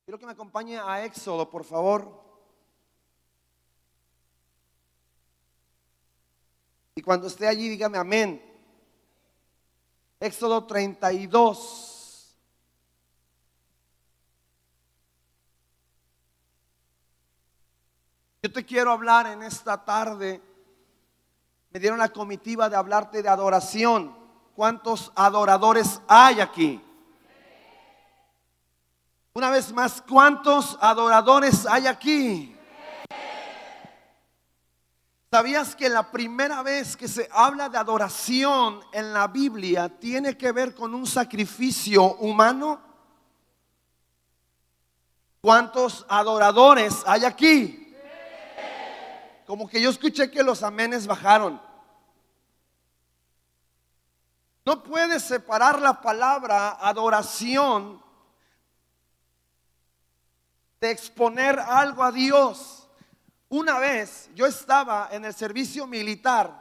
Quiero que me acompañe a Éxodo, por favor. Y cuando esté allí, dígame amén. Éxodo 32. Yo te quiero hablar en esta tarde. Me dieron la comitiva de hablarte de adoración. ¿Cuántos adoradores hay aquí? Una vez más, ¿cuántos adoradores hay aquí? ¿Sabías que la primera vez que se habla de adoración en la Biblia tiene que ver con un sacrificio humano? ¿Cuántos adoradores hay aquí? Como que yo escuché que los amenes bajaron. No puedes separar la palabra adoración de exponer algo a Dios. Una vez yo estaba en el servicio militar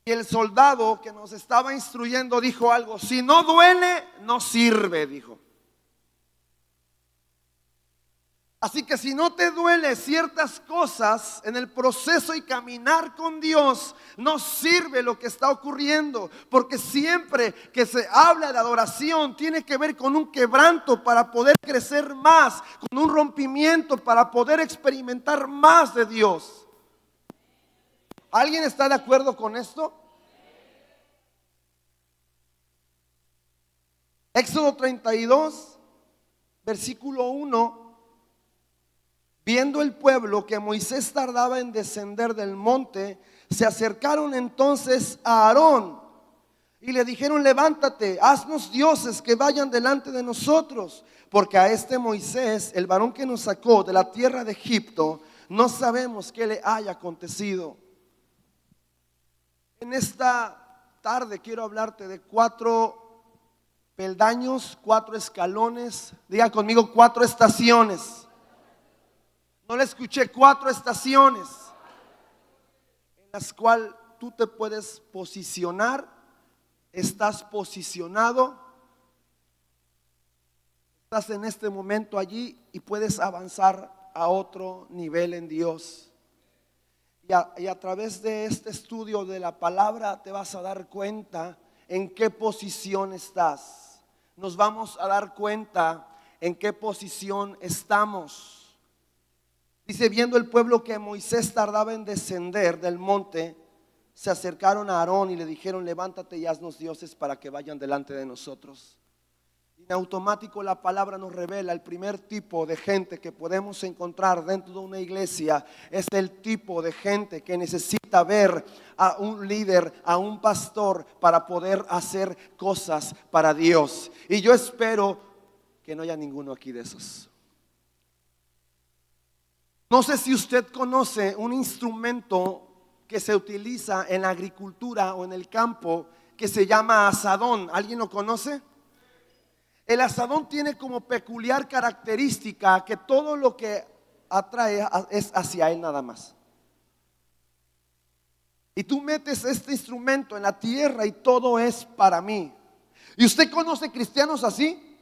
y el soldado que nos estaba instruyendo dijo algo: si no duele, no sirve, dijo. Así que si no te duele ciertas cosas en el proceso y caminar con Dios, no sirve lo que está ocurriendo. Porque siempre que se habla de adoración tiene que ver con un quebranto para poder crecer más, con un rompimiento para poder experimentar más de Dios. ¿Alguien está de acuerdo con esto? Éxodo 32, versículo 1. Viendo el pueblo que Moisés tardaba en descender del monte, se acercaron entonces a Aarón y le dijeron: levántate, haznos dioses que vayan delante de nosotros, porque a este Moisés, el varón que nos sacó de la tierra de Egipto, no sabemos qué le haya acontecido. En esta tarde quiero hablarte de 4 peldaños, 4 escalones. Diga conmigo: 4 estaciones. No le escuché. 4 estaciones en las cuales tú te puedes posicionar. Estás posicionado. Estás en este momento allí y puedes avanzar a otro nivel en Dios. Y a través de este estudio de la palabra te vas a dar cuenta en qué posición estás. Nos vamos a dar cuenta en qué posición estamos. Dice: viendo el pueblo que Moisés tardaba en descender del monte, se acercaron a Aarón y le dijeron: levántate y haznos dioses para que vayan delante de nosotros. En automático la palabra nos revela el primer tipo de gente que podemos encontrar dentro de una iglesia. Es el tipo de gente que necesita ver a un líder, a un pastor, para poder hacer cosas para Dios. Y yo espero que no haya ninguno aquí de esos. No sé si usted conoce un instrumento que se utiliza en la agricultura o en el campo que se llama azadón. ¿Alguien lo conoce? El azadón tiene como peculiar característica que todo lo que atrae es hacia él nada más. Y tú metes este instrumento en la tierra y todo es para mí. ¿Y usted conoce cristianos así?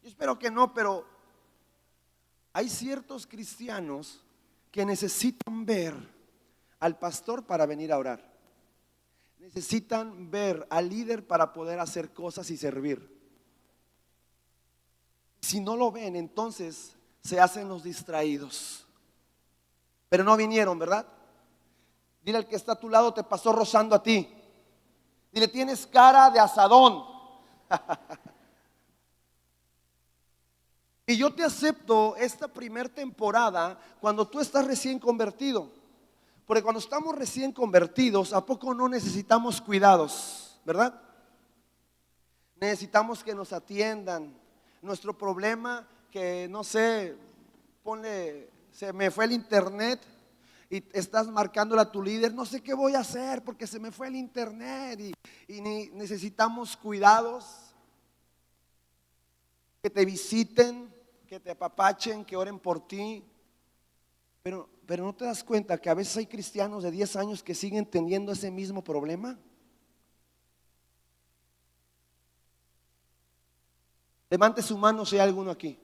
Yo espero que no, pero hay ciertos cristianos que necesitan ver al pastor para venir a orar. Necesitan ver al líder para poder hacer cosas y servir. Si no lo ven, entonces se hacen los distraídos. Pero no vinieron, ¿verdad? Dile al que está a tu lado: te pasó rozando a ti. Dile: tienes cara de asadón. Y yo te acepto esta primer temporada cuando tú estás recién convertido. Porque cuando estamos recién convertidos, ¿a poco no necesitamos cuidados? ¿Verdad? Necesitamos que nos atiendan. Nuestro problema, que no sé, ponle, se me fue el internet y estás marcándole a tu líder: no sé qué voy a hacer porque se me fue el internet. Y necesitamos cuidados, que te visiten, que te apapachen, que oren por ti. Pero no te das cuenta que a veces hay cristianos de 10 años que siguen teniendo ese mismo problema. Levante su mano si hay alguno aquí.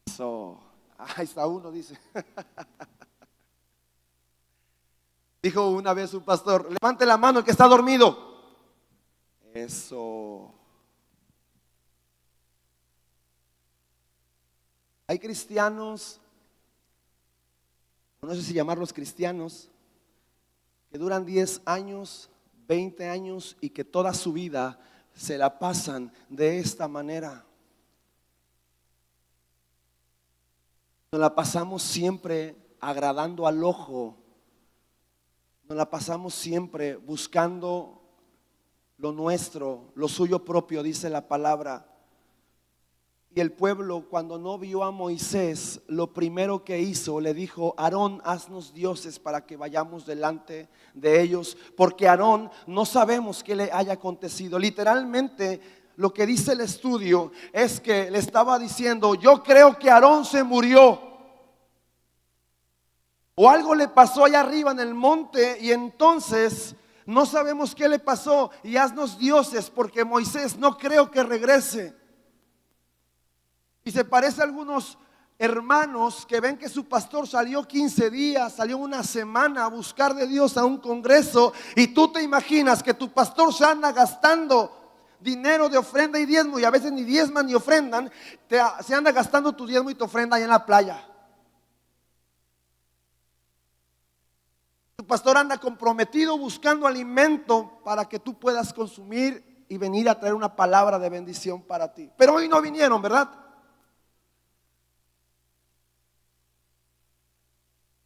Eso. Ahí está uno, dice. Dijo una vez un pastor: levante la mano el que está dormido. Eso. Hay cristianos, no sé si llamarlos cristianos, que duran 10 años, 20 años y que toda su vida se la pasan de esta manera. Nos la pasamos siempre agradando al ojo. Nos la pasamos siempre buscando lo nuestro, lo suyo propio, dice la palabra. Y el pueblo, cuando no vio a Moisés, lo primero que hizo, le dijo: Aarón, haznos dioses para que vayamos delante de ellos, porque Aarón no sabemos qué le haya acontecido. Literalmente lo que dice el estudio es que le estaba diciendo: yo creo que Aarón se murió, o algo le pasó allá arriba en el monte, y entonces no sabemos qué le pasó, y haznos dioses porque Moisés no creo que regrese. Y se parece a algunos hermanos que ven que su pastor salió 15 días, salió una semana a buscar de Dios a un congreso, y tú te imaginas que tu pastor se anda gastando dinero de ofrenda y diezmo, y a veces ni diezman ni ofrendan, se anda gastando tu diezmo y tu ofrenda allá en la playa. Tu pastor anda comprometido buscando alimento para que tú puedas consumir y venir a traer una palabra de bendición para ti. Pero hoy no vinieron, ¿verdad?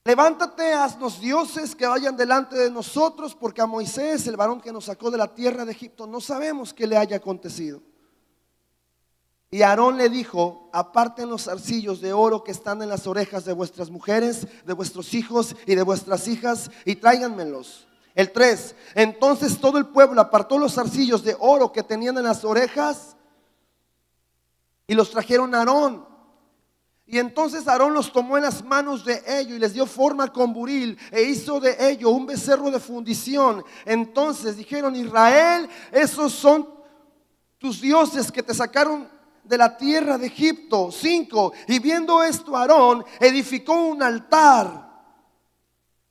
Levántate, haznos dioses que vayan delante de nosotros, porque a Moisés, el varón que nos sacó de la tierra de Egipto, no sabemos qué le haya acontecido. Y Aarón le dijo: aparten los zarcillos de oro que están en las orejas de vuestras mujeres, de vuestros hijos y de vuestras hijas, y tráiganmelos. El 3: entonces todo el pueblo apartó los zarcillos de oro que tenían en las orejas y los trajeron a Aarón. Y entonces Aarón los tomó en las manos de ellos y les dio forma con buril, e hizo de ello un becerro de fundición. Entonces dijeron: Israel, esos son tus dioses que te sacaron de la tierra de Egipto. 5: y viendo esto, Aarón edificó un altar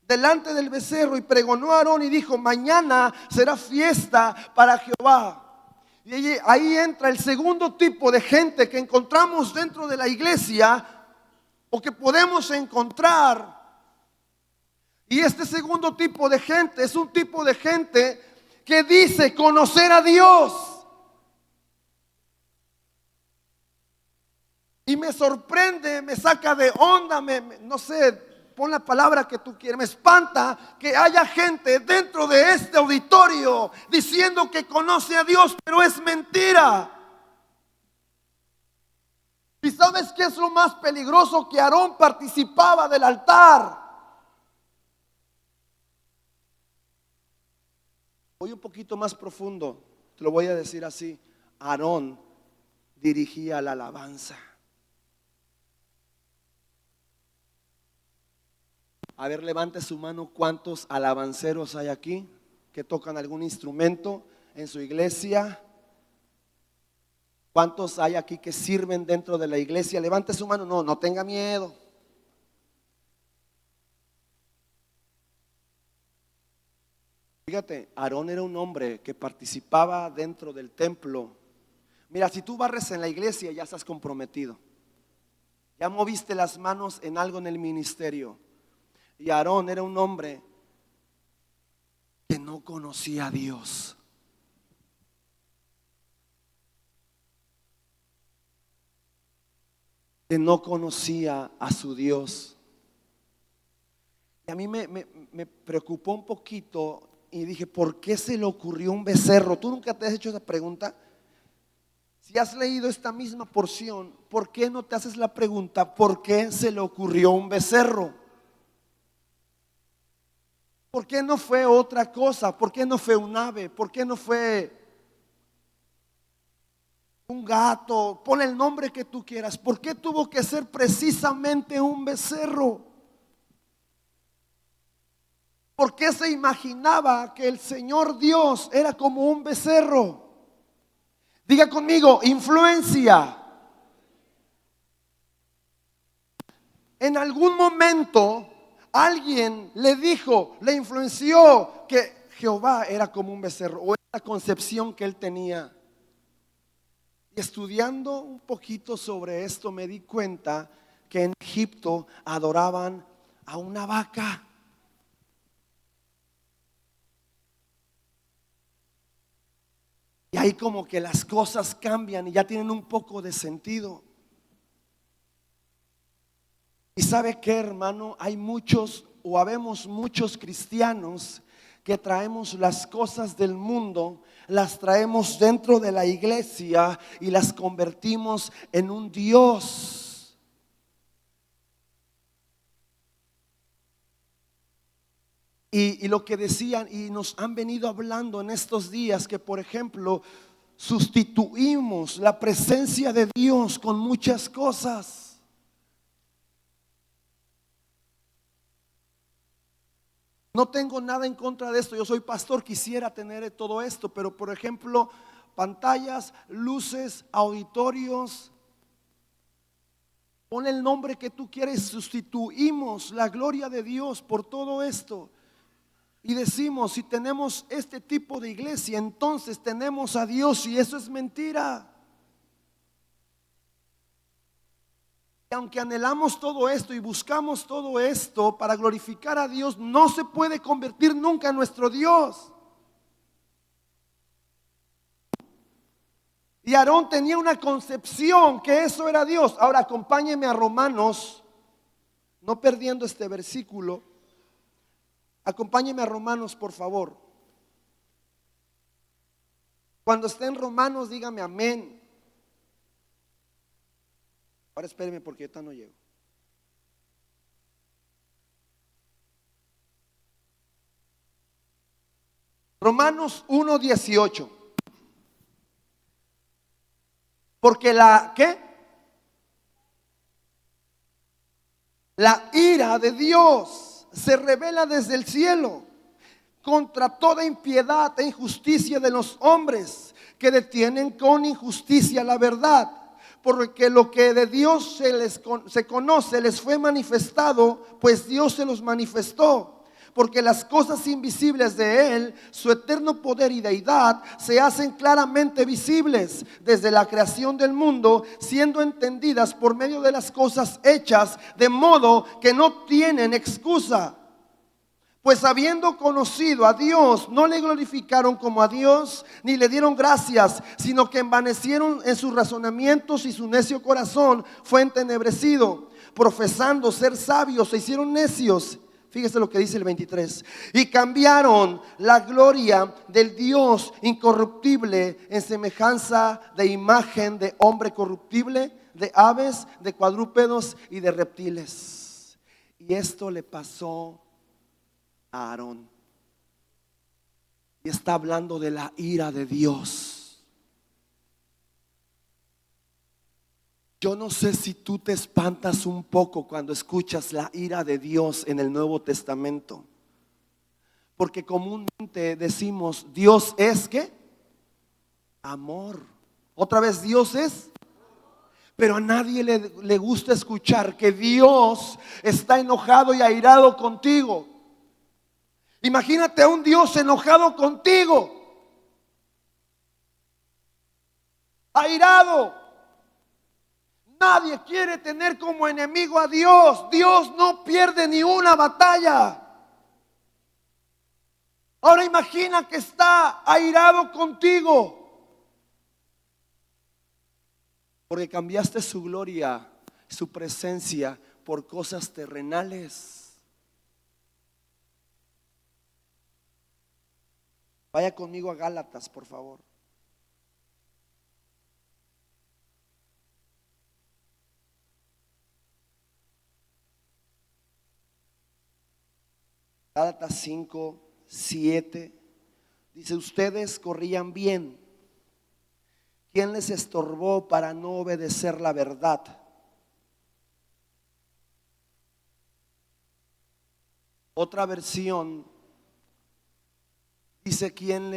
delante del becerro y pregonó a Aarón y dijo: mañana será fiesta para Jehová. Y ahí entra el segundo tipo de gente que encontramos dentro de la iglesia, o que podemos encontrar. Y este segundo tipo de gente es un tipo de gente que dice conocer a Dios. Y me sorprende, me saca de onda, no sé, pon la palabra que tú quieras, me espanta que haya gente dentro de este auditorio diciendo que conoce a Dios, pero es mentira. ¿Y sabes qué es lo más peligroso? Que Aarón participaba del altar. Voy un poquito más profundo, te lo voy a decir así: Aarón dirigía la alabanza. A ver, levante su mano. ¿Cuántos alabanceros hay aquí que tocan algún instrumento en su iglesia? ¿Cuántos hay aquí que sirven dentro de la iglesia? Levante su mano. No tenga miedo. Fíjate, Aarón era un hombre que participaba dentro del templo. Mira, si tú barres en la iglesia, ya estás comprometido. Ya moviste las manos en algo en el ministerio. Y Aarón era un hombre que no conocía a Dios. Que no conocía a su Dios. Y a mí me preocupó un poquito y dije: ¿por qué se le ocurrió un becerro? ¿Tú nunca te has hecho esa pregunta? Si has leído esta misma porción, ¿por qué no te haces la pregunta: ¿por qué se le ocurrió un becerro? ¿Por qué no fue otra cosa? ¿Por qué no fue un ave? ¿Por qué no fue un gato? Pon el nombre que tú quieras. ¿Por qué tuvo que ser precisamente un becerro? ¿Por qué se imaginaba que el Señor Dios era como un becerro? Diga conmigo, influencia. En algún momento alguien le dijo, le influenció que Jehová era como un becerro, o era la concepción que él tenía. Y estudiando un poquito sobre esto me di cuenta que en Egipto adoraban a una vaca. Y ahí como que las cosas cambian y ya tienen un poco de sentido. Y sabe qué, hermano, hay muchos o habemos muchos cristianos que traemos las cosas del mundo, las traemos dentro de la iglesia y las convertimos en un Dios. Y lo que decían y nos han venido hablando en estos días, que por ejemplo sustituimos la presencia de Dios con muchas cosas. No tengo nada en contra de esto, yo soy pastor, quisiera tener todo esto, pero por ejemplo, pantallas, luces, auditorios, pon el nombre que tú quieres, sustituimos la gloria de Dios por todo esto. Y decimos, si tenemos este tipo de iglesia, entonces tenemos a Dios, y eso es mentira. Y aunque anhelamos todo esto y buscamos todo esto para glorificar a Dios, no se puede convertir nunca en nuestro Dios. Y Aarón tenía una concepción que eso era Dios. Ahora acompáñeme a Romanos, no perdiendo este versículo. Acompáñeme a Romanos, por favor. Cuando esté en Romanos, dígame amén. Ahora espéreme porque ahorita no llego. Romanos 1:18. Porque ¿qué? La ira de Dios se revela desde el cielo contra toda impiedad e injusticia de los hombres que detienen con injusticia la verdad. Porque lo que de Dios se conoce les fue manifestado, pues Dios se los manifestó. Porque las cosas invisibles de Él, su eterno poder y deidad, se hacen claramente visibles desde la creación del mundo, siendo entendidas por medio de las cosas hechas, de modo que no tienen excusa. Pues habiendo conocido a Dios, no le glorificaron como a Dios, ni le dieron gracias, sino que envanecieron en sus razonamientos, y su necio corazón fue entenebrecido. Profesando ser sabios, se hicieron necios. Fíjese lo que dice el 23. Y cambiaron la gloria del Dios incorruptible en semejanza de imagen de hombre corruptible, de aves, de cuadrúpedos y de reptiles. Y esto le pasó a Aarón. Y está hablando de la ira de Dios. Yo no sé si tú te espantas un poco cuando escuchas la ira de Dios en el Nuevo Testamento, porque comúnmente decimos Dios es ¿qué? Amor. Otra vez, Dios es, pero a nadie le gusta escuchar que Dios está enojado y airado contigo. Imagínate a un Dios enojado contigo, airado. Nadie quiere tener como enemigo a Dios. Dios no pierde ni una batalla. Ahora imagina que está airado contigo porque cambiaste su gloria, su presencia por cosas terrenales. Vaya conmigo a Gálatas, por favor. Gálatas 5:7 dice: ustedes corrían bien. ¿Quién les estorbó para no obedecer la verdad? Otra versión dice: ¿quién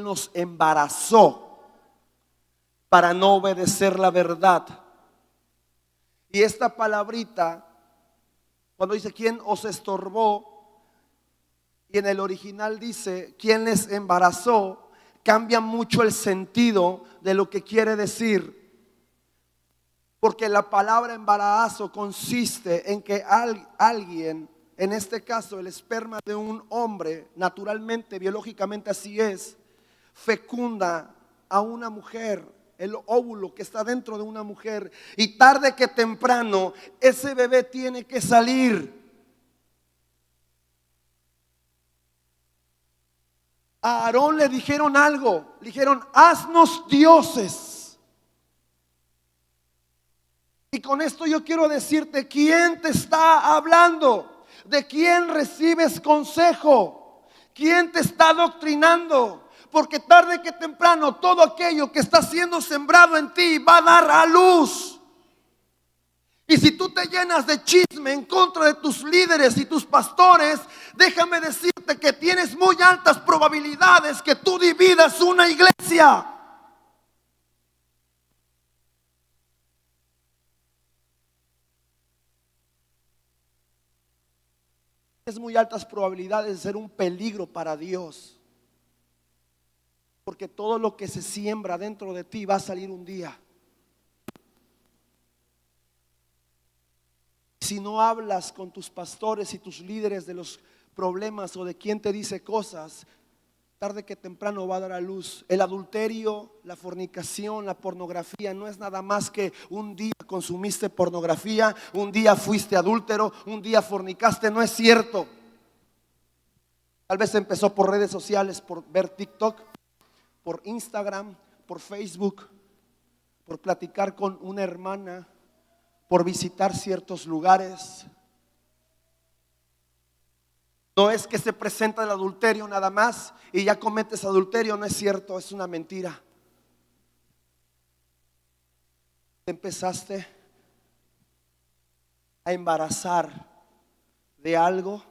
los embarazó para no obedecer la verdad. Y esta palabrita, cuando dice quién os estorbó, y en el original dice quién les embarazó, cambia mucho el sentido de lo que quiere decir. Porque la palabra embarazo consiste en que alguien, en este caso el esperma de un hombre, naturalmente, biológicamente así es, fecunda a una mujer, el óvulo que está dentro de una mujer, y tarde que temprano ese bebé tiene que salir. A Aarón le dijeron algo, le dijeron: haznos dioses. Y con esto yo quiero decirte, ¿quién te está hablando? ¿De quién recibes consejo? ¿Quién te está adoctrinando? Porque tarde que temprano todo aquello que está siendo sembrado en ti va a dar a luz. Y si tú te llenas de chisme en contra de tus líderes y tus pastores, déjame decirte que tienes muy altas probabilidades que tú dividas una iglesia. Es muy altas probabilidades de ser un peligro para Dios. Porque todo lo que se siembra dentro de ti va a salir un día. Si no hablas con tus pastores y tus líderes de los problemas o de quién te dice cosas, tarde que temprano va a dar a luz. El adulterio, la fornicación, la pornografía no es nada más que un día consumiste pornografía, un día fuiste adúltero, un día fornicaste. No es cierto. Tal vez empezó por redes sociales, por ver TikTok, por Instagram, por Facebook, por platicar con una hermana, por visitar ciertos lugares. No es que se presenta el adulterio nada más y ya cometes adulterio. No es cierto, es una mentira. Te empezaste a embarazar de algo.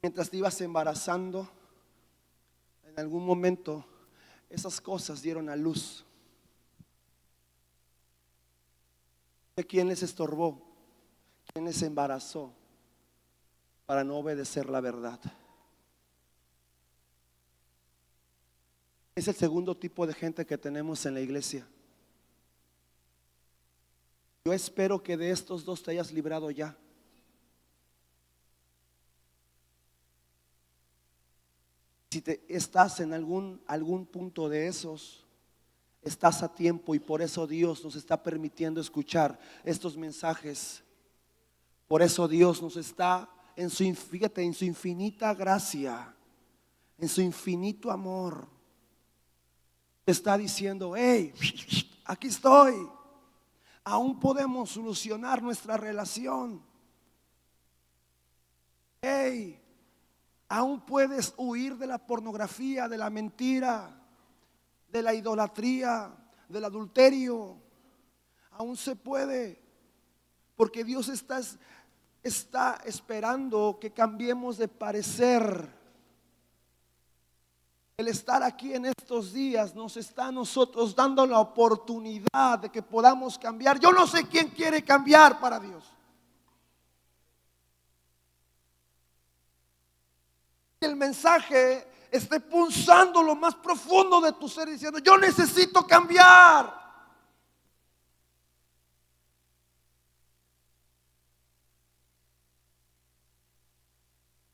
Mientras te ibas embarazando, en algún momento esas cosas dieron a luz. ¿De quién les estorbó? ¿Quién les embarazó para no obedecer la verdad? Es el segundo tipo de gente que tenemos en la iglesia. Yo espero que de estos dos te hayas librado ya. Si estás en algún punto de esos, estás a tiempo, y por eso Dios nos está permitiendo escuchar estos mensajes. Por eso Dios nos está en su infinita gracia, en su infinito amor, te está diciendo: hey, aquí estoy. Aún podemos solucionar nuestra relación. Hey, aún puedes huir de la pornografía, de la mentira, de la idolatría, del adulterio. Aún se puede, porque Dios está esperando que cambiemos de parecer. El estar aquí en estos días nos está a nosotros dando la oportunidad de que podamos cambiar. Yo no sé quién quiere cambiar para Dios. El mensaje esté punzando lo más profundo de tu ser, diciendo: yo necesito cambiar.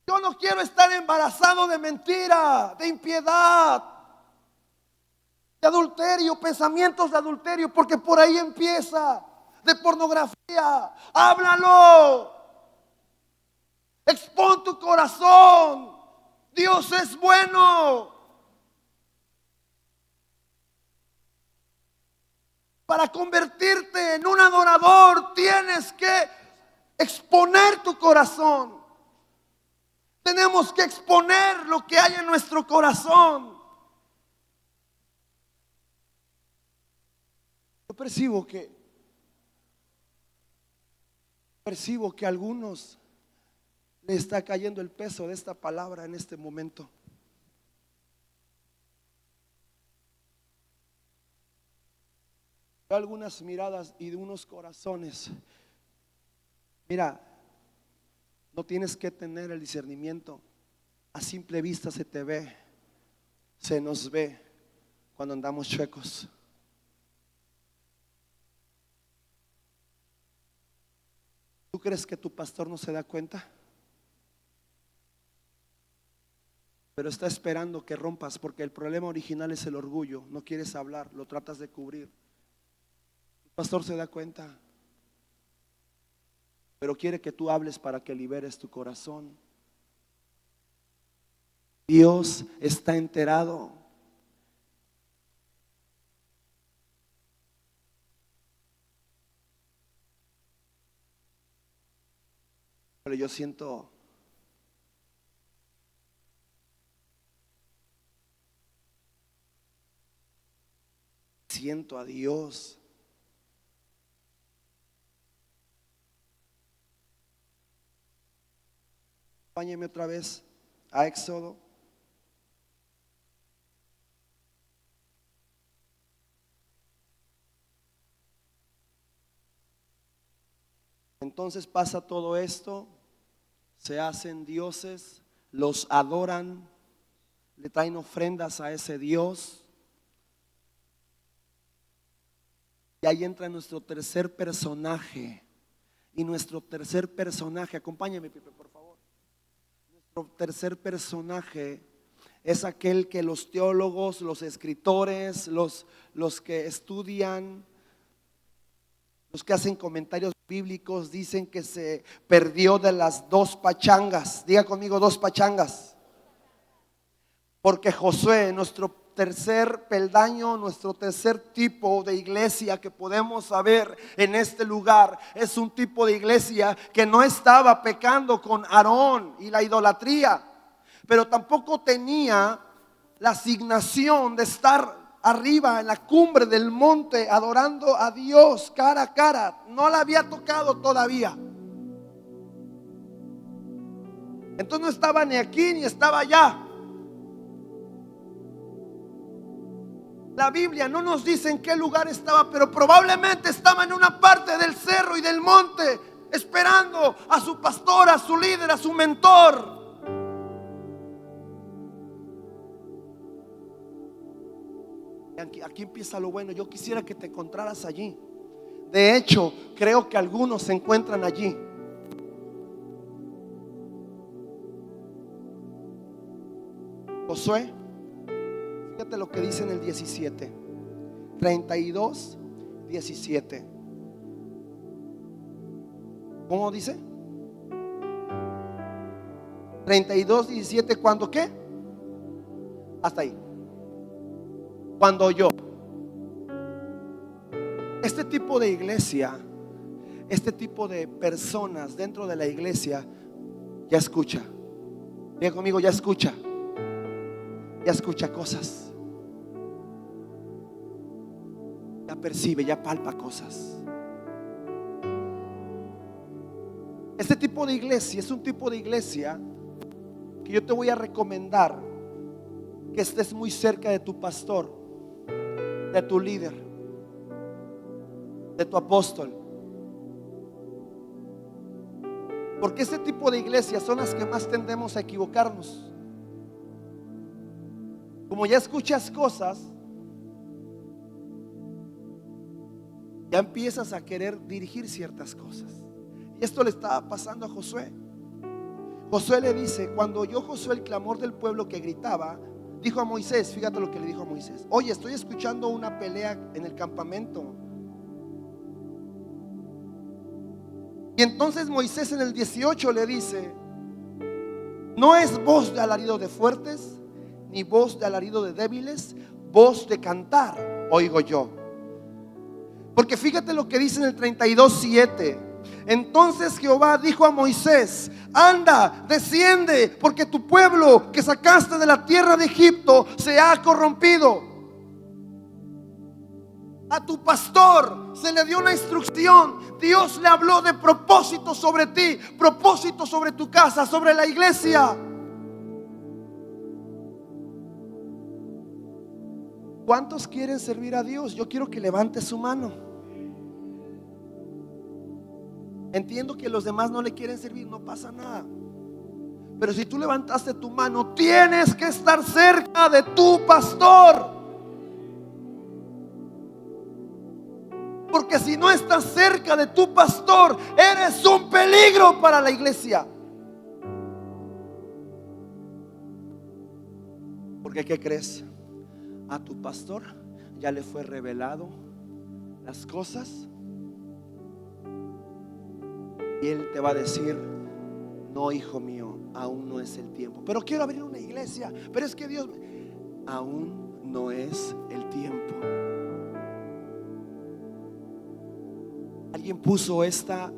Yo no quiero estar embarazado de mentira, de impiedad, de adulterio, pensamientos de adulterio, porque por ahí empieza. De pornografía, háblalo, expón tu corazón. Dios es bueno. Para convertirte en un adorador tienes que exponer tu corazón. Tenemos que exponer lo que hay en nuestro corazón. Yo percibo que a algunos le está cayendo el peso de esta palabra en este momento. algunas miradas y de unos corazones. Mira, no tienes que tener el discernimiento. A simple vista se te ve, se nos ve cuando andamos chuecos. ¿Tú crees que tu pastor no se da cuenta? Pero está esperando que rompas, porque el problema original es el orgullo. No quieres hablar, lo tratas de cubrir. El pastor se da cuenta, pero quiere que tú hables para que liberes tu corazón. Dios está enterado. Pero yo siento a Dios. Acompáñeme otra vez a Éxodo. Entonces pasa todo esto, se hacen dioses, los adoran, le traen ofrendas a ese Dios. Y ahí entra nuestro tercer personaje. Y nuestro tercer personaje, acompáñame, Pipe, por favor. Nuestro tercer personaje es aquel que los teólogos, los escritores, los que estudian, los que hacen comentarios bíblicos dicen que se perdió de las dos pachangas. Diga conmigo, dos pachangas. Porque Josué, nuestro tercer peldaño, nuestro tercer tipo de iglesia que podemos saber en este lugar, es un tipo de iglesia que no estaba pecando con Aarón y la idolatría, pero tampoco tenía la asignación de estar arriba en la cumbre del monte adorando a Dios cara a cara. No la había tocado todavía. Entonces no estaba ni aquí ni estaba allá. La Biblia no nos dice en qué lugar estaba, pero probablemente estaba en una parte del cerro y del monte, esperando a su pastor, a su líder, a su mentor. Aquí empieza lo bueno. Yo quisiera que te encontraras allí. De hecho, creo que algunos se encuentran allí. Josué, fíjate lo que dice en el 17, 32, 17. ¿Cómo dice? 32, 17, ¿cuándo qué? Hasta ahí. Cuando yo. Este tipo de iglesia, este tipo de personas dentro de la iglesia ya escucha. Diga conmigo, ya escucha. Ya escucha cosas. Ya percibe, ya palpa cosas. Este tipo de iglesia es un tipo de iglesia que yo te voy a recomendar que estés muy cerca de tu pastor, de tu líder, de tu apóstol. Porque este tipo de iglesias son las que más tendemos a equivocarnos. Como ya escuchas cosas, ya empiezas a querer dirigir ciertas cosas. Y esto le estaba pasando a Josué. Josué le dice: cuando oyó Josué el clamor del pueblo que gritaba, dijo a Moisés, fíjate lo que le dijo a Moisés: oye, estoy escuchando una pelea en el campamento. Y entonces Moisés en el 18 le dice: no es voz de alarido de fuertes, ni voz de alarido de débiles, voz de cantar oigo yo. Porque fíjate lo que dice en el 32:7. Entonces Jehová dijo a Moisés: anda, desciende, porque tu pueblo que sacaste de la tierra de Egipto se ha corrompido. A tu pastor se le dio una instrucción. Dios le habló de propósito sobre ti, propósito sobre tu casa, sobre la iglesia. ¿Cuántos quieren servir a Dios? Yo quiero que levante su mano. Entiendo que los demás no le quieren servir, no pasa nada. Pero si tú levantaste tu mano, tienes que estar cerca de tu pastor. Porque si no estás cerca de tu pastor, eres un peligro para la iglesia. Porque ¿qué crees? A tu pastor ya le fue revelado las cosas y él te va a decir: no, hijo mío, aún no es el tiempo. Pero quiero abrir una iglesia, pero es que Dios, aún no es el tiempo. Alguien puso esta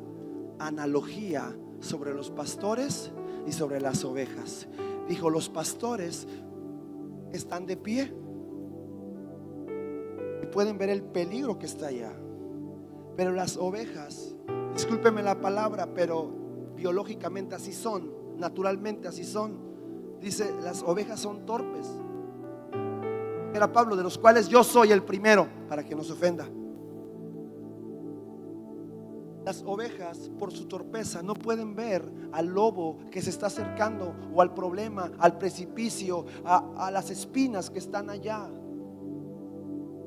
analogía sobre los pastores y sobre las ovejas. Dijo: los pastores están de pie y pueden ver el peligro que está allá, pero las ovejas, discúlpeme la palabra, pero biológicamente así son, naturalmente así son. Dice: las ovejas son torpes. Era Pablo, de los cuales yo soy el primero, para que no se ofenda. Las ovejas, por su torpeza, no pueden ver al lobo que se está acercando, o al problema, al precipicio, a las espinas que están allá.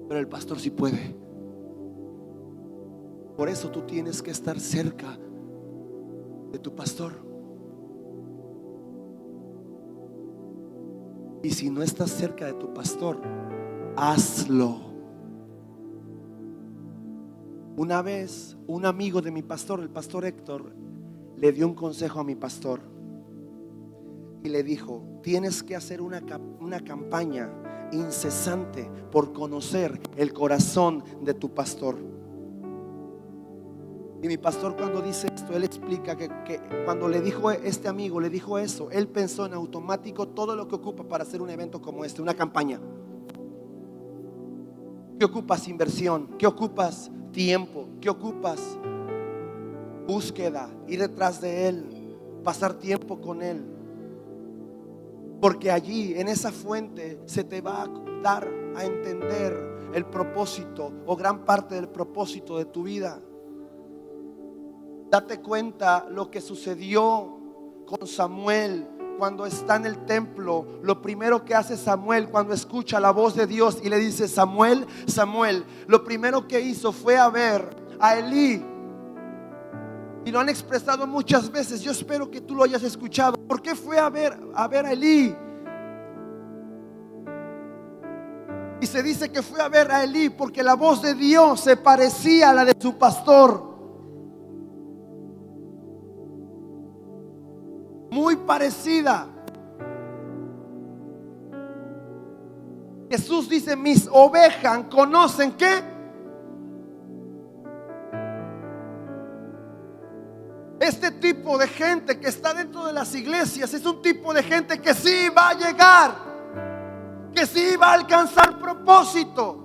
Pero el pastor sí puede. Por eso tú tienes que estar cerca de tu pastor. Y si no estás cerca de tu pastor, hazlo. Una vez un amigo de mi pastor, el pastor Héctor, le dio un consejo a mi pastor y le dijo: tienes que hacer una campaña incesante por conocer el corazón de tu pastor. Y mi pastor, cuando dice esto, él explica que cuando le dijo este amigo, le dijo eso, él pensó en automático todo lo que ocupa para hacer un evento como este, una campaña. ¿Qué ocupas? Inversión. ¿Qué ocupas? Tiempo. ¿Qué ocupas? Búsqueda, ir detrás de él, pasar tiempo con él. Porque allí, en esa fuente, se te va a dar a entender el propósito, o gran parte del propósito de tu vida. Date cuenta lo que sucedió con Samuel cuando está en el templo. Lo primero que hace Samuel cuando escucha la voz de Dios y le dice: Samuel, Samuel, lo primero que hizo fue a ver a Elí. Y lo han expresado muchas veces. Yo espero que tú lo hayas escuchado. ¿Por qué fue a ver a Elí? Y se dice que fue a ver a Elí porque la voz de Dios se parecía a la de su pastor. Muy parecida. Jesús dice: mis ovejas conocen ¿qué? Este tipo de gente que está dentro de las iglesias es un tipo de gente que sí va a llegar, que sí va a alcanzar propósito,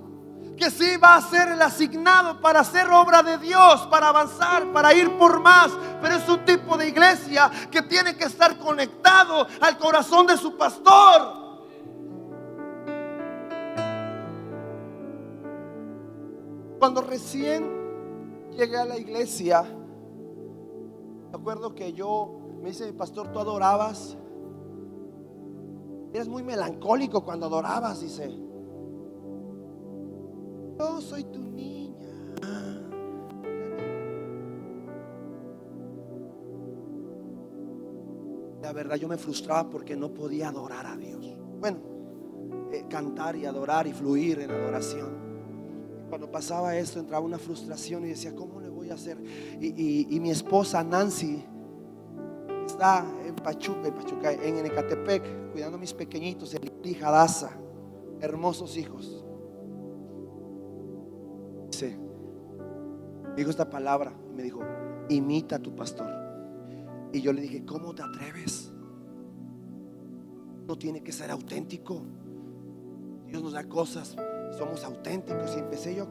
que sí va a ser el asignado para hacer obra de Dios, para avanzar, para ir por más. Pero es un tipo de iglesia que tiene que estar conectado al corazón de su pastor. Cuando recién llegué a la iglesia, me acuerdo que me dice mi pastor: tú adorabas, eres muy melancólico cuando adorabas, dice. Yo soy tu niña. La verdad, yo me frustraba porque no podía adorar a Dios. Bueno, cantar y adorar y fluir en adoración. Cuando pasaba esto, entraba una frustración y decía: ¿cómo le voy a hacer? Y mi esposa Nancy está en Pachuca, en Ecatepec, cuidando a mis pequeñitos, el hija Daza, hermosos hijos. Me dijo esta palabra, me dijo: imita a tu pastor. Y yo le dije: ¿cómo te atreves? No tiene que ser auténtico. Dios nos da cosas, somos auténticos. Y empecé yo,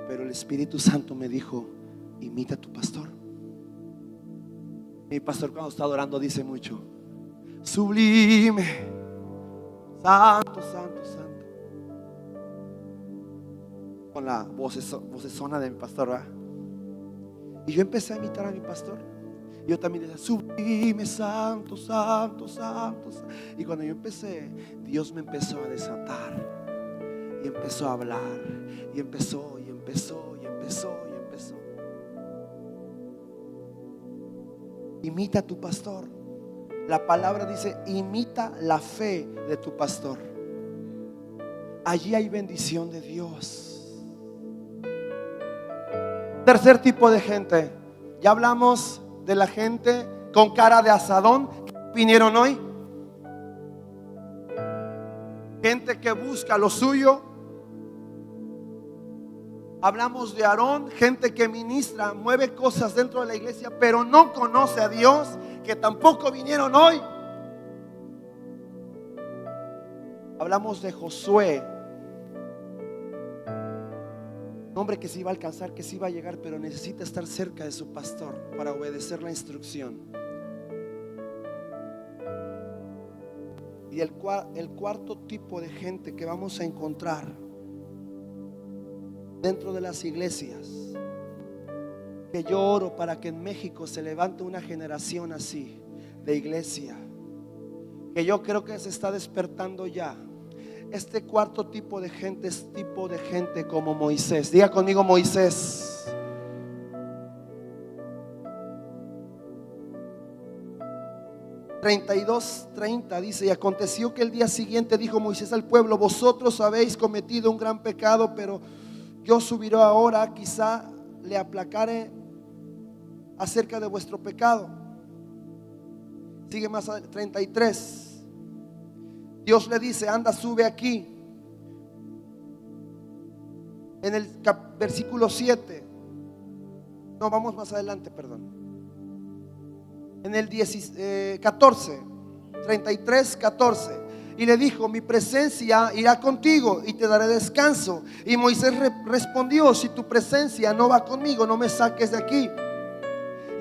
pero el Espíritu Santo me dijo: imita a tu pastor. Mi pastor, cuando está adorando, dice mucho: sublime, santo, santo, santo. con la vocesona de mi pastor, ¿verdad? Y yo empecé a imitar a mi pastor. Yo también decía, sublime, santo, santo, santo. Y cuando yo empecé, Dios me empezó a desatar. Y empezó a hablar. Y empezó, y empezó, y empezó, y empezó. Imita a tu pastor. La palabra dice, imita la fe de tu pastor. Allí hay bendición de Dios. Tercer tipo de gente. Ya hablamos de la gente con cara de asadón que vinieron hoy. Gente que busca lo suyo. Hablamos de Aarón, gente que ministra, mueve cosas dentro de la iglesia, pero no conoce a Dios, que tampoco vinieron hoy. Hablamos de Josué, un hombre que se iba a alcanzar, que se iba a llegar, pero necesita estar cerca de su pastor para obedecer la instrucción. Y el cuarto tipo de gente que vamos a encontrar dentro de las iglesias, que yo oro para que en México se levante una generación así de iglesia, que yo creo que se está despertando ya. Este cuarto tipo de gente es tipo de gente como Moisés. Diga conmigo, Moisés. (32:30) dice: y aconteció que el día siguiente dijo Moisés al pueblo: vosotros habéis cometido un gran pecado, pero yo subiré ahora, quizá le aplacare acerca de vuestro pecado. Sigue más adelante, 33. Dios le dice: anda, sube aquí. En el versículo 7. No, vamos más adelante, perdón. En el 14, 33, 14. Y le dijo: mi presencia irá contigo y te daré descanso. Y Moisés respondió: si tu presencia no va conmigo, no me saques de aquí.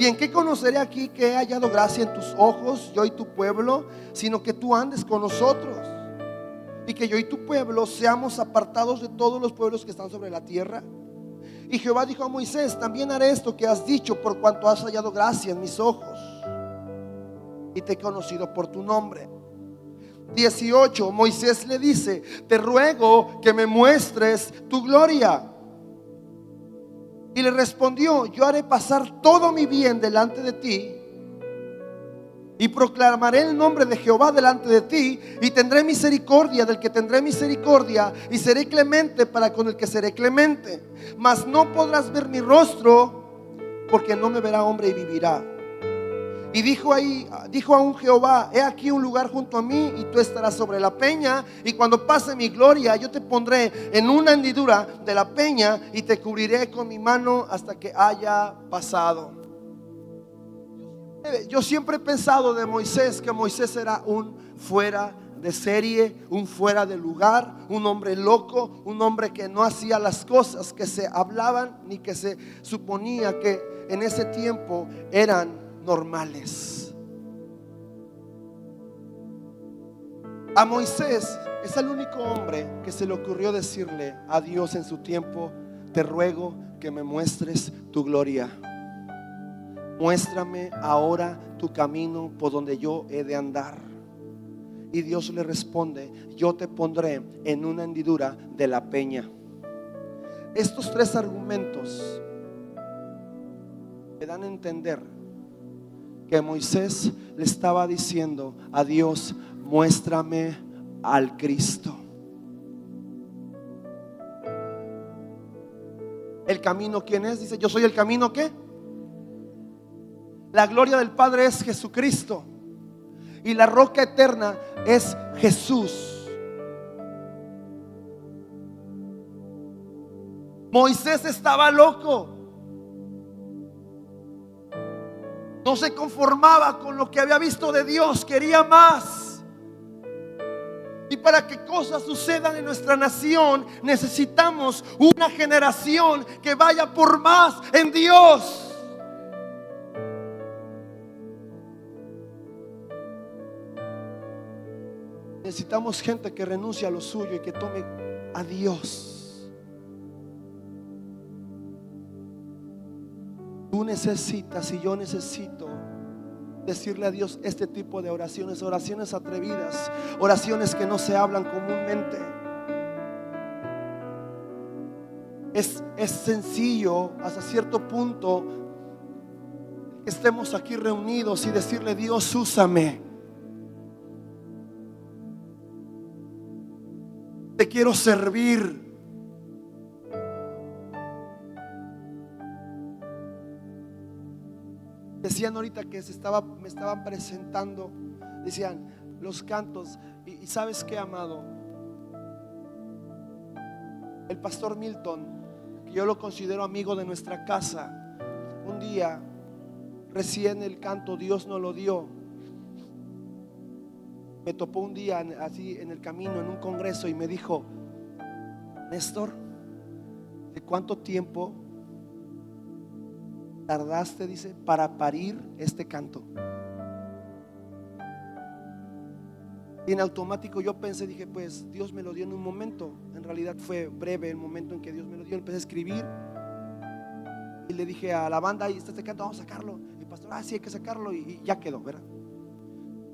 ¿Y en qué conoceré aquí que he hallado gracia en tus ojos, yo y tu pueblo, sino que tú andes con nosotros, y que yo y tu pueblo seamos apartados de todos los pueblos que están sobre la tierra? Y Jehová dijo a Moisés: también haré esto que has dicho, por cuanto has hallado gracia en mis ojos, y te he conocido por tu nombre. 18. Moisés le dice: te ruego que me muestres tu gloria. Y le respondió: yo haré pasar todo mi bien delante de ti, y proclamaré el nombre de Jehová delante de ti, y tendré misericordia del que tendré misericordia, y seré clemente para con el que seré clemente. Mas no podrás ver mi rostro, porque no me verá hombre y vivirá. Y dijo aún Jehová: he aquí un lugar junto a mí, y tú estarás sobre la peña, y cuando pase mi gloria, yo te pondré en una hendidura de la peña, y te cubriré con mi mano hasta que haya pasado. Yo siempre he pensado de Moisés que Moisés era un fuera de serie, un fuera de lugar, un hombre loco, un hombre que no hacía las cosas que se hablaban ni que se suponía que en ese tiempo eran normales. A Moisés es el único hombre que se le ocurrió decirle a Dios en su tiempo: te ruego que me muestres tu gloria. Muéstrame ahora tu camino por donde yo he de andar. Y Dios le responde: yo te pondré en una hendidura de la peña. Estos tres argumentos me dan a entender que Moisés le estaba diciendo a Dios: muéstrame al Cristo. ¿El camino quién es? Dice: yo soy el camino. ¿Qué? La gloria del Padre es Jesucristo, y la roca eterna es Jesús. Moisés estaba loco. No se conformaba con lo que había visto de Dios, quería más. Y para que cosas sucedan en nuestra nación, necesitamos una generación que vaya por más en Dios. Necesitamos gente que renuncie a lo suyo y que tome a Dios. Tú necesitas y yo necesito decirle a Dios este tipo de oraciones, oraciones atrevidas, oraciones que no se hablan comúnmente. Es sencillo hasta cierto punto que estemos aquí reunidos y decirle: Dios, úsame. Te quiero servir. Decían ahorita que me estaban presentando, decían los cantos. Y ¿sabes qué, amado? El pastor Milton, que yo lo considero amigo de nuestra casa, un día, recién el canto Dios nos lo dio, me topó un día así en el camino, en un congreso, y me dijo: Néstor, ¿de cuánto tiempo tardaste, dice, para parir este canto? Y en automático yo pensé, dije, pues Dios me lo dio en un momento. En realidad fue breve el momento en que Dios me lo dio. Empecé a escribir y le dije a la banda: ahí está este canto, vamos a sacarlo. Y el pastor: sí, hay que sacarlo. Y ya quedó, ¿verdad?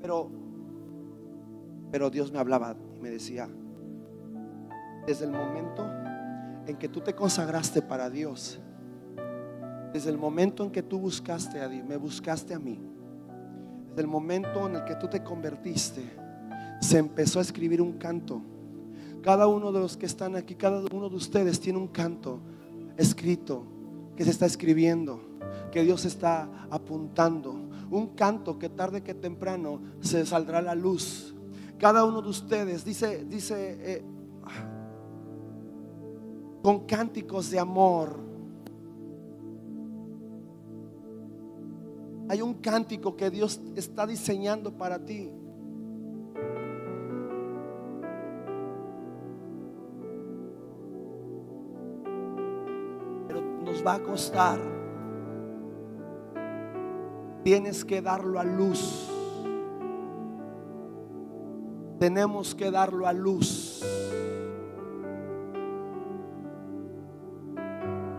Pero Dios me hablaba y me decía: desde el momento en que tú te consagraste para Dios, desde el momento en que tú buscaste a Dios, me buscaste a mí, desde el momento en el que tú te convertiste, se empezó a escribir un canto. Cada uno de los que están aquí, cada uno de ustedes tiene un canto escrito que se está escribiendo, que Dios está apuntando. Un canto que tarde que temprano se saldrá a la luz. Cada uno de ustedes dice con cánticos de amor. Hay un cántico que Dios está diseñando para ti. Pero nos va a costar. Tienes que darlo a luz. Tenemos que darlo a luz.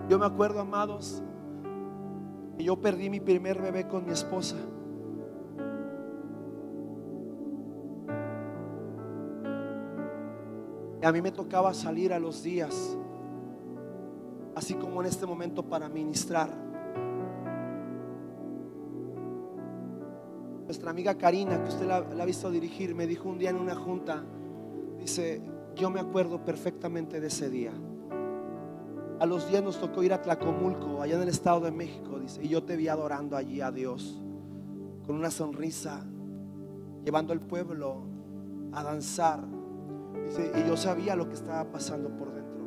Yo me acuerdo, amados, que yo perdí mi primer bebé con mi esposa. Y a mí me tocaba salir a los días, así como en este momento, para ministrar. Nuestra amiga Karina, que usted la ha visto dirigir, me dijo un día en una junta, dice: yo me acuerdo perfectamente de ese día. A los días nos tocó ir a Tlacomulco, allá en el Estado de México, dice, y yo te vi adorando allí a Dios con una sonrisa, llevando al pueblo a danzar, dice, y yo sabía lo que estaba pasando por dentro.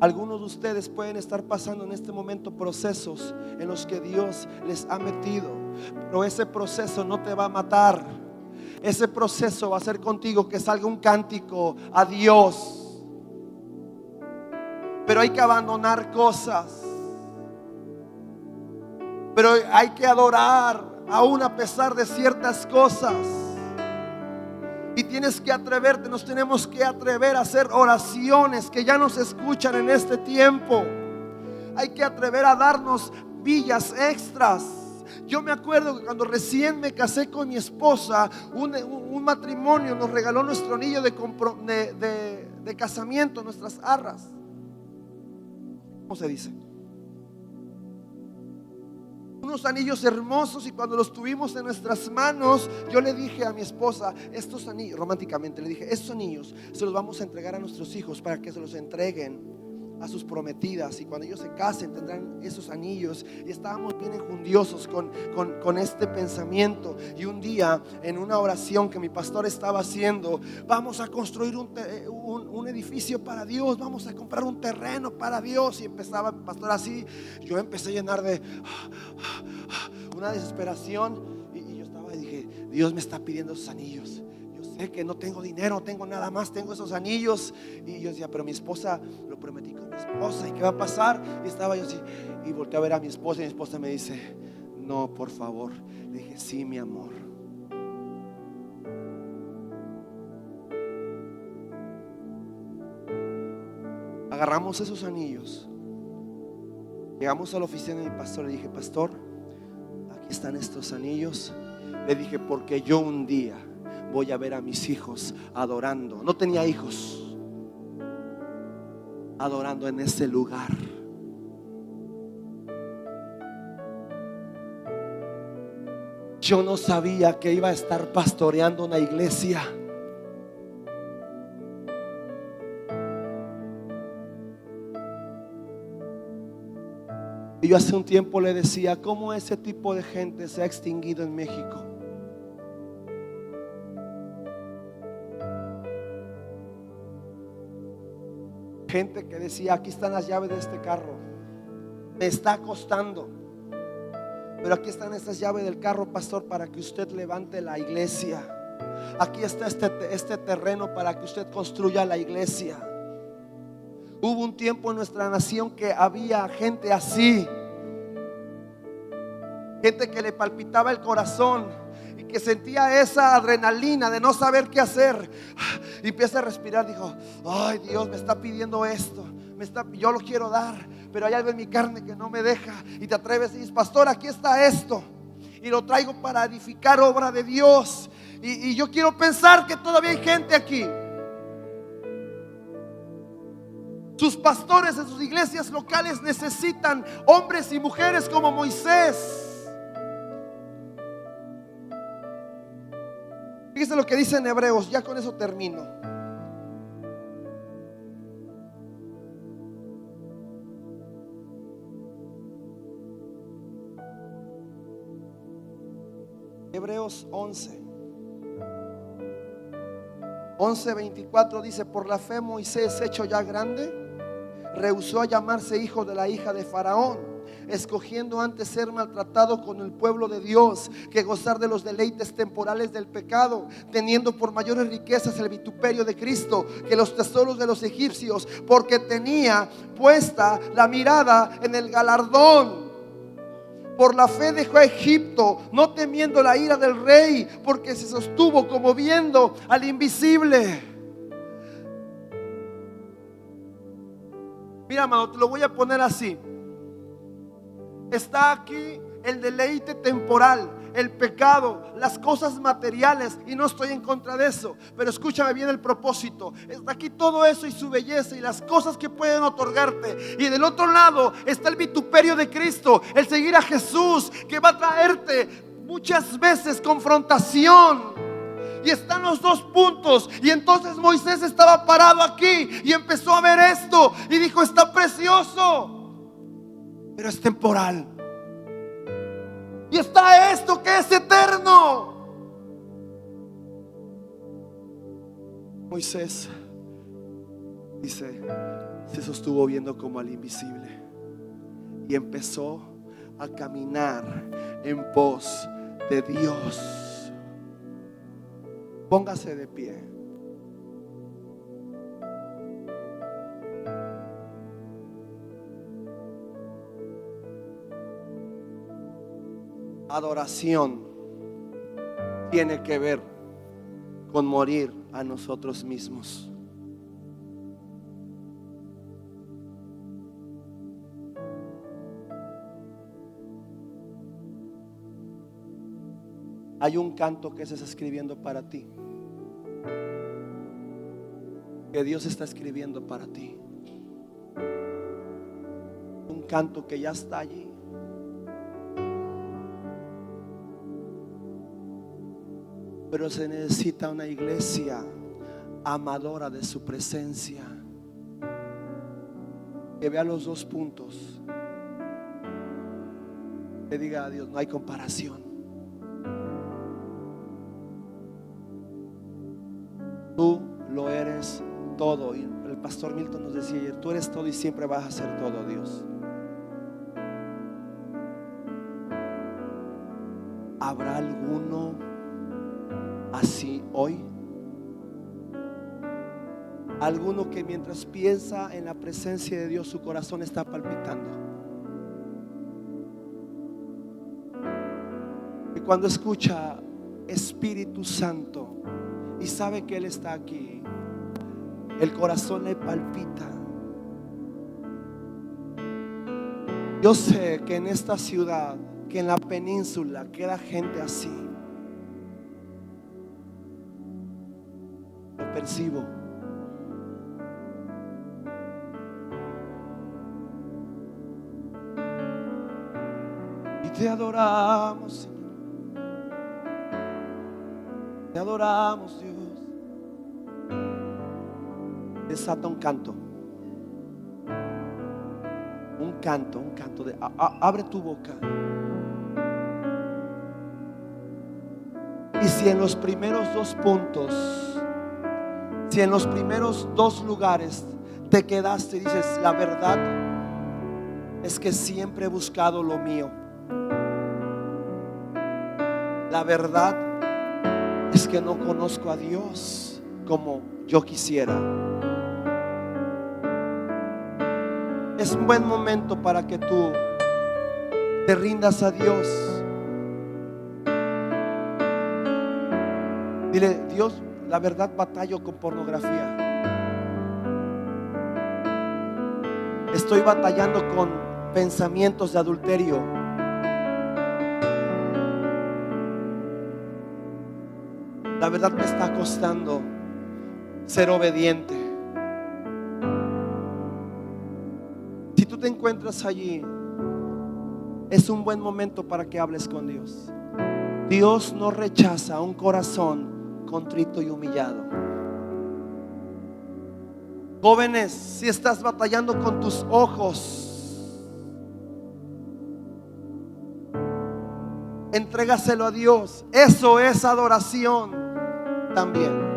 Algunos de ustedes pueden estar pasando en este momento procesos en los que Dios les ha metido, pero ese proceso no te va a matar. Ese proceso va a hacer contigo que salga un cántico a Dios. Pero hay que abandonar cosas, pero hay que adorar aún a pesar de ciertas cosas. Y tienes que atreverte, nos tenemos que atrever a hacer oraciones que ya nos escuchan en este tiempo. Hay que atrever a darnos villas extras. Yo me acuerdo que cuando recién me casé con mi esposa, un matrimonio nos regaló nuestro anillo de casamiento, nuestras arras. ¿Cómo se dice? Unos anillos hermosos, y cuando los tuvimos en nuestras manos, yo le dije a mi esposa: estos anillos, románticamente le dije, estos anillos se los vamos a entregar a nuestros hijos para que se los entreguen a sus prometidas, y cuando ellos se casen tendrán esos anillos. Y estábamos bien enjundiosos con este pensamiento. Y un día, en una oración que mi pastor estaba haciendo: vamos a construir un edificio para Dios, vamos a comprar un terreno para Dios. Y empezaba mi pastor así, yo empecé a llenar de una desesperación, y yo estaba y dije: Dios me está pidiendo esos anillos. Sé que no tengo dinero, no tengo nada más, tengo esos anillos. Y yo decía: pero mi esposa, lo prometí con mi esposa, ¿y qué va a pasar? Y estaba yo así, y volteé a ver a mi esposa, y mi esposa me dice: no, por favor. Le dije: sí, mi amor. Agarramos esos anillos Llegamos a la oficina de mi pastor. Le dije: pastor, aquí están estos anillos. Le dije: porque yo un día voy a ver a mis hijos adorando. No tenía hijos, adorando en ese lugar. Yo no sabía que iba a estar pastoreando una iglesia. Y yo hace un tiempo le decía: ¿cómo ese tipo de gente se ha extinguido en México? Gente que decía: aquí están las llaves de este carro, me está costando, pero aquí están estas llaves del carro, pastor, para que usted levante la iglesia. Aquí está este terreno para que usted construya la iglesia. Hubo un tiempo en nuestra nación que había gente así, gente que le palpitaba el corazón y que sentía esa adrenalina de no saber qué hacer. Y empieza a respirar. Dijo: ay, Dios me está pidiendo esto, yo lo quiero dar, pero hay algo en mi carne que no me deja. Y te atreves y dices: pastor, aquí está esto, y lo traigo para edificar obra de Dios. Y yo quiero pensar que todavía hay gente aquí. Sus pastores en sus iglesias locales necesitan hombres y mujeres como Moisés. Fíjese lo que dice en Hebreos, ya con eso termino. Hebreos 11:24 dice: por la fe Moisés, hecho ya grande, rehusó a llamarse hijo de la hija de Faraón, escogiendo antes ser maltratado con el pueblo de Dios que gozar de los deleites temporales del pecado, teniendo por mayores riquezas el vituperio de Cristo que los tesoros de los egipcios, porque tenía puesta la mirada en el galardón. Por la fe dejó a Egipto, no temiendo la ira del rey, porque se sostuvo como viendo al invisible. Mira, amado, te lo voy a poner así. Está aquí el deleite temporal, el pecado, las cosas materiales, y no estoy en contra de eso, pero escúchame bien el propósito. Está aquí todo eso y su belleza y las cosas que pueden otorgarte, y del otro lado está el vituperio de Cristo, el seguir a Jesús, que va a traerte muchas veces confrontación. Y están los dos puntos. Y entonces Moisés estaba parado aquí y empezó a ver esto y dijo: está precioso, pero es temporal. Y está esto que es eterno. Moisés, dice, se sostuvo viendo como al invisible y empezó a caminar en pos de Dios. Póngase de pie. Adoración tiene que ver con morir a nosotros mismos. Hay un canto que se está escribiendo para ti, que Dios está escribiendo para ti. Un canto que ya está allí. Pero se necesita una iglesia amadora de su presencia, que vea los dos puntos, que diga a Dios: no hay comparación. Tú lo eres todo. Y el pastor Milton nos decía ayer: tú eres todo y siempre vas a ser todo, Dios. ¿Habrá alguno así hoy? Alguno que mientras piensa en la presencia de Dios, su corazón está palpitando, y cuando escucha Espíritu Santo y sabe que Él está aquí, el corazón le palpita. Yo sé que en esta ciudad, que en la península queda gente así. Lo percibo. Y te adoramos, Señor. Te adoramos, Dios. Desata un canto. Un canto de abre tu boca. Y si en los primeros 2 puntos, si en los primeros 2 lugares te quedaste y dices, la verdad es que siempre he buscado lo mío. La verdad es que no conozco a Dios como yo quisiera. Es un buen momento para que tú te rindas a Dios. Dile, Dios, la verdad batallo con pornografía. Estoy batallando con pensamientos de adulterio. La verdad me está costando ser obediente. Si tú te encuentras allí, es un buen momento para que hables con Dios. Dios no rechaza un corazón contrito y humillado. Jóvenes, si estás batallando con tus ojos, entrégaselo a Dios. Eso es adoración también.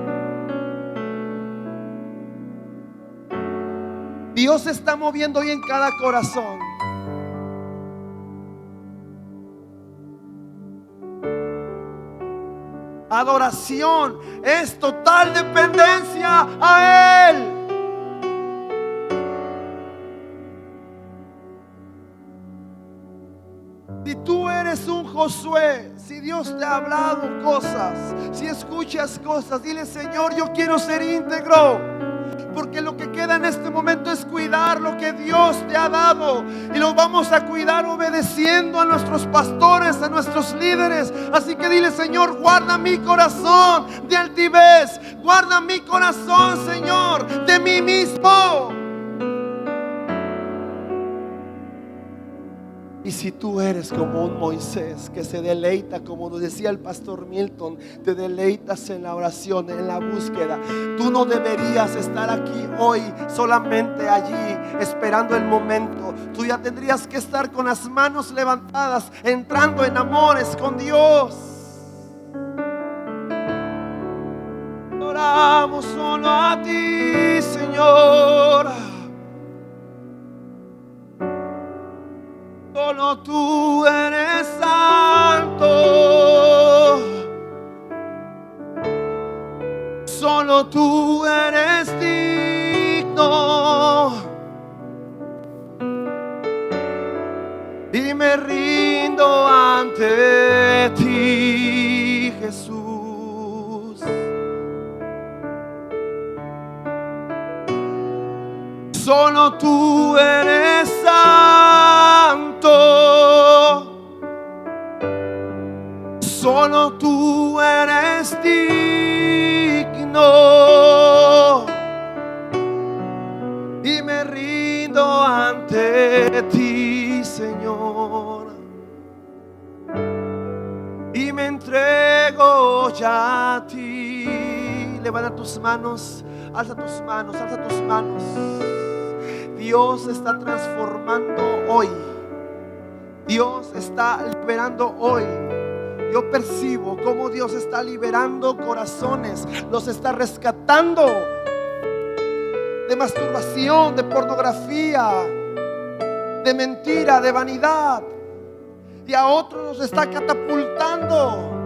Dios se está moviendo hoy en cada corazón. Adoración es total dependencia a Él. Si tú eres un Josué, si Dios te ha hablado cosas, si escuchas cosas, dile, Señor, yo quiero ser íntegro. Porque lo que queda en este momento es cuidar lo que Dios te ha dado. Y lo vamos a cuidar obedeciendo a nuestros pastores, a nuestros líderes. Así que dile, Señor, guarda mi corazón de altivez. Guarda mi corazón, Señor, de mí mismo. Y si tú eres como un Moisés que se deleita, como nos decía el pastor Milton, te deleitas en la oración, en la búsqueda, tú no deberías estar aquí hoy solamente allí esperando el momento. Tú ya tendrías que estar con las manos levantadas, entrando en amores con Dios. Oramos solo a ti, Señor. Solo tú eres santo. Solo tú eres digno. Y me rindo ante ti, Jesús. Solo tú eres santo. Solo tú eres digno. Y me rindo ante ti, Señor. Y me entrego ya a ti. Levanta tus manos, alza tus manos, alza tus manos. Dios está transformando hoy. Dios está liberando hoy. Yo percibo cómo Dios está liberando corazones, los está rescatando de masturbación, de pornografía, de mentira, de vanidad. Y a otros los está catapultando